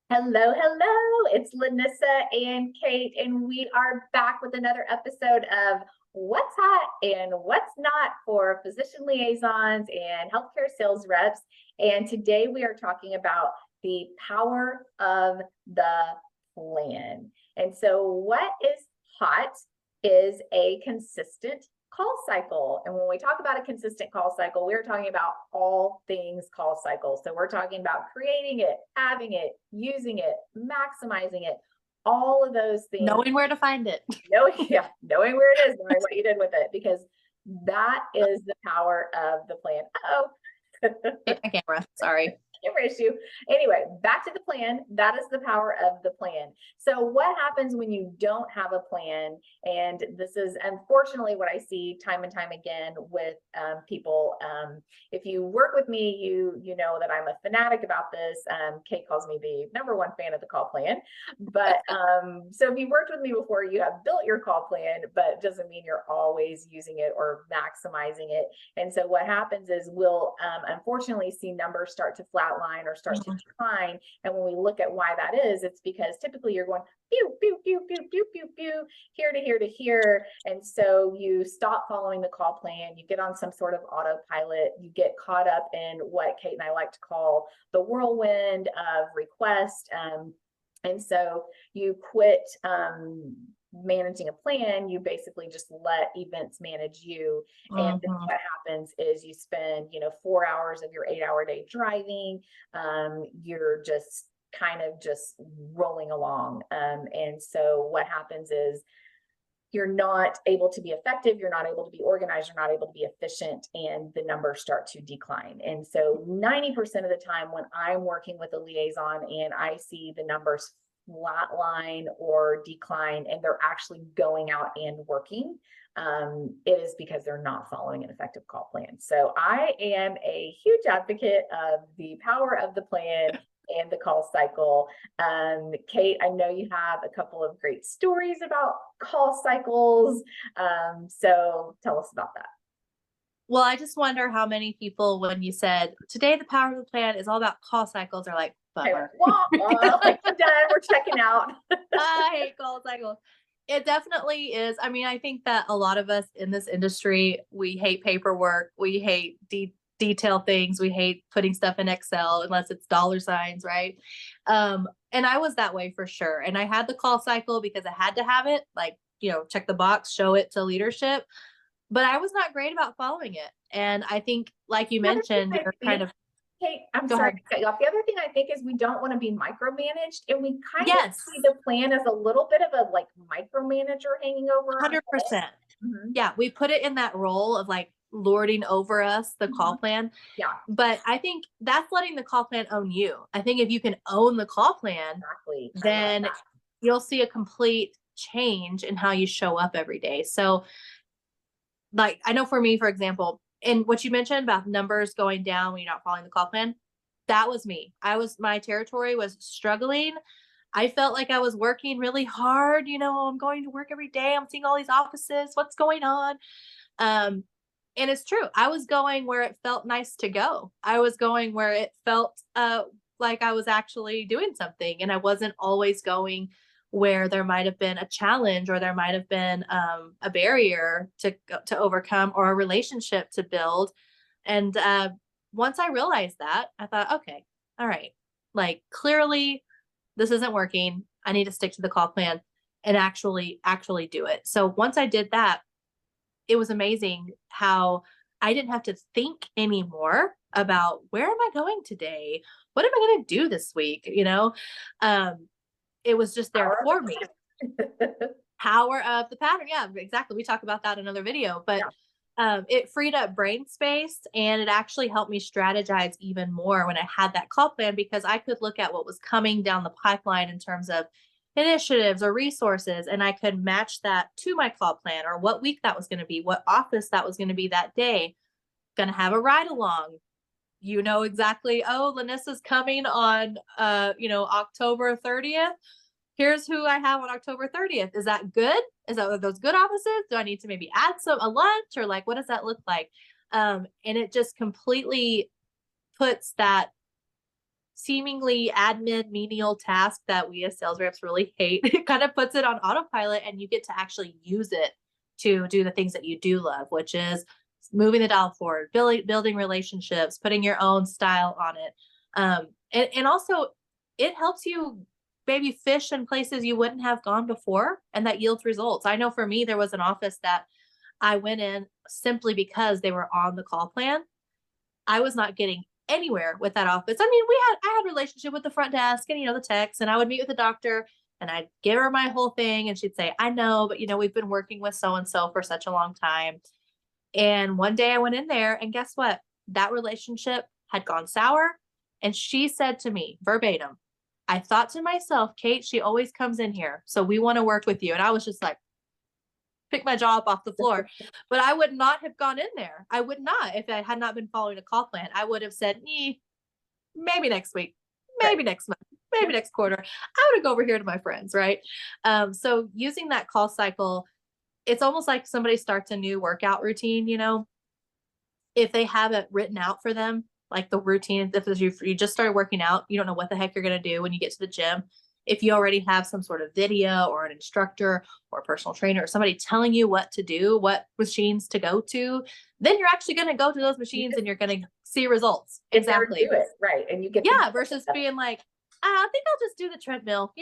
Hello, hello. It's Lanissa and Kate, and we are back with another episode of What's Hot and What's Not for Physician Liaisons and Healthcare Sales Reps. And today we are talking about the power of the plan. And so, what is hot is a consistent call cycle. And when we talk about a consistent call cycle, we're talking about all things call cycle. So we're talking about creating it, having it, using it, maximizing it, all of those things. Knowing where to find it. Knowing where it is, knowing what you did with it, because that is the power of the plan. Hit my camera. Sorry. Camera issue. Anyway, back to the plan. That is the power of the plan. So what happens when you don't have a plan? And this is unfortunately what I see time and time again with people. If you work with me, you know that I'm a fanatic about this. Kate calls me the #1 fan of the call plan. But so if you worked with me before, you have built your call plan, but it doesn't mean you're always using it or maximizing it. And so what happens is we'll unfortunately see numbers start to flatline or start to decline. And when we look at why that is, it's because typically you're going pew, pew, pew, pew, pew, pew, pew, here to here to here. And so you stop following the call plan, you get on some sort of autopilot, you get caught up in what Kate and I like to call the whirlwind of request. And so you quit managing a plan, you basically just let events manage you. And then what happens is you spend, 4 hours of your 8-hour day driving. You're just kind of just rolling along. And so what happens is you're not able to be effective, you're not able to be organized, you're not able to be efficient, and the numbers start to decline. And so 90% of the time when I'm working with a liaison and I see the numbers flatline or decline and they're actually going out and working, it is because they're not following an effective call plan. So I am a huge advocate of the power of the plan and the call cycle. Kate, I know you have a couple of great stories about call cycles. So tell us about that. Well, I just wonder how many people, when you said today the power of the plan is all about call cycles, are like, bummer. Like, we're done, we're checking out. I hate call cycles. It definitely is. I mean, I think that a lot of us in this industry, we hate paperwork, we hate detail things, we hate putting stuff in Excel unless it's dollar signs, right? And I was that way for sure. And I had the call cycle because I had to have it, like, check the box, show it to leadership. But I was not great about following it. And I think, like you mentioned, you're kind of. Hey, I'm sorry to cut you off. The other thing I think is we don't want to be micromanaged, and we kind of see the plan as a little bit of a like micromanager hanging over. 100%. Yeah, we put it in that role of like lording over us, the call plan. Yeah. But I think that's letting the call plan own you. I think if you can own the call plan, then you'll see a complete change in how you show up every day. So, like, I know for me, for example, and what you mentioned about numbers going down when you're not following the call plan, that was me. My territory was struggling. I felt like I was working really hard. I'm going to work every day. I'm seeing all these offices. What's going on? And it's true. I was going where it felt nice to go. I was going where it felt like I was actually doing something. And I wasn't always going where there might have been a challenge or there might have been a barrier to overcome or a relationship to build. And once I realized that, I thought, okay, all right, like clearly this isn't working. I need to stick to the call plan and actually do it. So once I did that, it was amazing how I didn't have to think anymore about where am I going today? What am I going to do this week? It was just there for me. Power of the pattern. Yeah, exactly. We talk about that in another video, but it freed up brain space and it actually helped me strategize even more when I had that call plan, because I could look at what was coming down the pipeline in terms of initiatives or resources, and I could match that to my call plan or what week that was going to be, what office that was going to be that day. Going to have a ride along. Exactly, Lanissa's coming on, October 30th. Here's who I have on October 30th. Is that good? Are those good offices? Do I need to maybe add a lunch, or like, what does that look like? And it just completely puts that seemingly admin menial task that we as sales reps really hate. It kind of puts it on autopilot, and you get to actually use it to do the things that you do love, which is moving the dial forward, building relationships, putting your own style on it. And also it helps you maybe fish in places you wouldn't have gone before, and that yields results. I know for me, there was an office that I went in simply because they were on the call plan. I was not getting anywhere with that office. I mean, I had a relationship with the front desk and, the techs, and I would meet with the doctor and I'd give her my whole thing and she'd say, I know, but we've been working with so-and-so for such a long time. And one day I went in there, and guess what? That relationship had gone sour. And she said to me verbatim, I thought to myself, Kate, she always comes in here, so we want to work with you. And I was just like, pick my jaw up off the floor. But I would not have gone in there. I would not. If I had not been following a call plan, I would have said, maybe next week, maybe next month, maybe next quarter. I would go over here to my friends, right? So using that call cycle, it's almost like somebody starts a new workout routine, if they have it written out for them, like the routine, if you just started working out, you don't know what the heck you're going to do when you get to the gym. If you already have some sort of video or an instructor or a personal trainer or somebody telling you what to do, what machines to go to, then you're actually going to go to those machines and you're going to see results. Exactly. Do it, right. And you get versus being like, I think I'll just do the treadmill.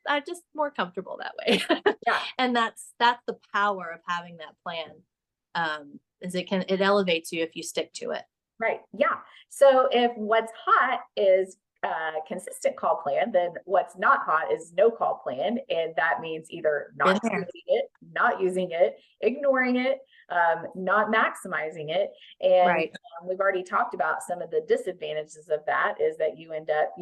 I'm just more comfortable that way. Yeah. And that's the power of having that plan. Is it elevates you if you stick to it. Right. Yeah. So if what's hot is consistent call plan, then what's not hot is no call plan. And that means either not using it, ignoring it, not maximizing it. And we've already talked about some of the disadvantages of that is that you end up,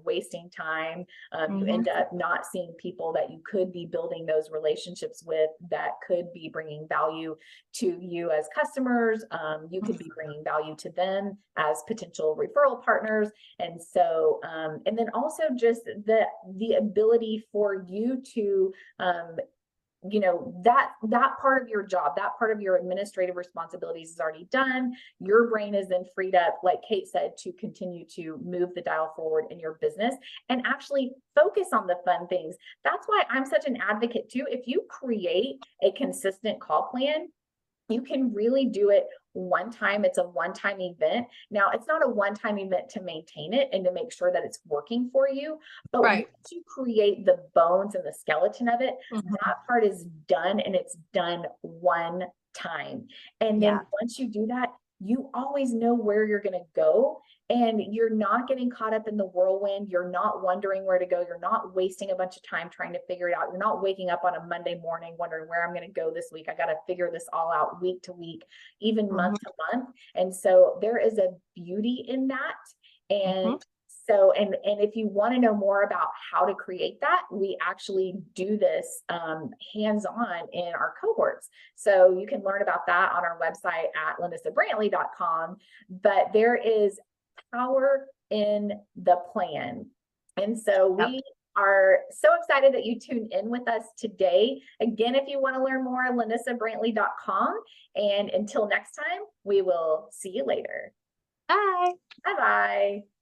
wasting time. You end up not seeing people that you could be building those relationships with that could be bringing value to you as customers. You could be bringing value to them as potential referral partners. And so, and then also just the ability for you to, that part of your job, that part of your administrative responsibilities is already done. Your brain is then freed up, like Kate said, to continue to move the dial forward in your business and actually focus on the fun things. That's why I'm such an advocate too. If you create a consistent call plan, you can really do it one time. It's a one-time event. Now, it's not a one-time event to maintain it and to make sure that it's working for you, but once you create the bones and the skeleton of it, that part is done, and it's done one time. And then once you do that, you always know where you're going to go, and you're not getting caught up in the whirlwind. You're not wondering where to go. You're not wasting a bunch of time trying to figure it out. You're not waking up on a Monday morning wondering where I'm going to go this week. I got to figure this all out week to week, even month to month. And so there is a beauty in that. And so, and if you want to know more about how to create that, we actually do this hands-on in our cohorts. So you can learn about that on our website at lanissabrantley.com. But there is power in the plan. And so we are so excited that you tuned in with us today. Again, if you want to learn more, lanissabrantley.com. And until next time, we will see you later. Bye. Bye-bye.